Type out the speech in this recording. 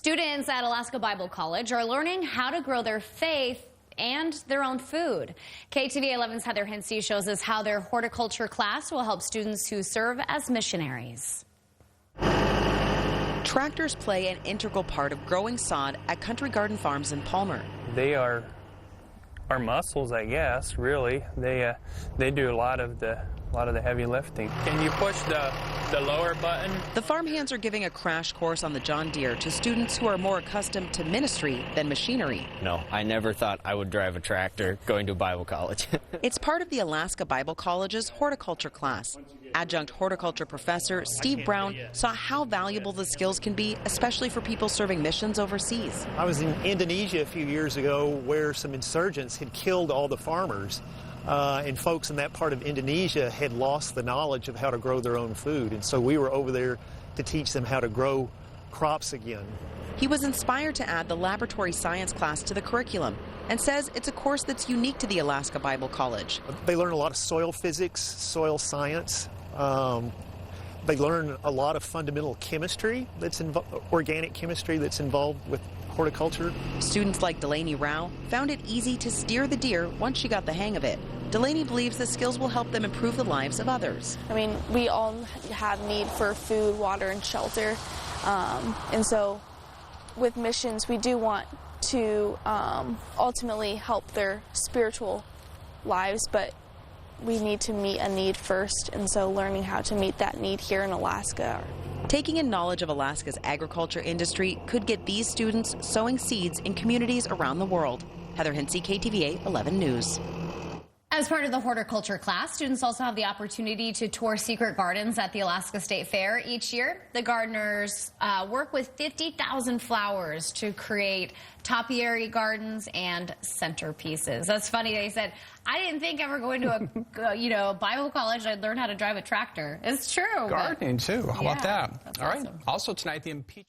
Students at Alaska Bible College are learning how to grow their faith and their own food. KTVA 11's Heather Hinsey shows us how their horticulture class will help students who serve as missionaries. Tractors play an integral part of growing sod at Country Garden Farms in Palmer. They are our muscles, I guess, really. They do a lot of the heavy lifting. Can you push the lower button? The farmhands are giving a crash course on the John Deere to students who are more accustomed to ministry than machinery. No, I never thought I would drive a tractor going to Bible college. It's part of the Alaska Bible College's horticulture class. Adjunct horticulture professor Steve Brown saw how valuable the skills can be, especially for people serving missions overseas. I was in Indonesia a few years ago where some insurgents had killed all the farmers. And folks in that part of Indonesia had lost the knowledge of how to grow their own food. And so we were over there to teach them how to grow crops again. He was inspired to add the laboratory science class to the curriculum and says it's a course that's unique to the Alaska Bible College. They learn a lot of soil physics, soil science. They learn a lot of fundamental chemistry, organic chemistry that's involved with horticulture. Students like Delaney Rao found it easy to steer the deer once she got the hang of it. Delaney believes the skills will help them improve the lives of others. I mean, we all have need for food, water, and shelter. And so with missions, we do want to ultimately help their spiritual lives, but we need to meet a need first, and so learning how to meet that need here in Alaska. Taking in knowledge of Alaska's agriculture industry could get these students sowing seeds in communities around the world. Heather Hinsey, KTVA 11 News. As part of the horticulture class, students also have the opportunity to tour secret gardens at the Alaska State Fair each year. The gardeners work with 50,000 flowers to create topiary gardens and centerpieces. That's funny. They said, I didn't think ever going to a Bible college I'd learn how to drive a tractor. It's true. Gardening too. How about that? That's All right. awesome. Also tonight, the impeachment.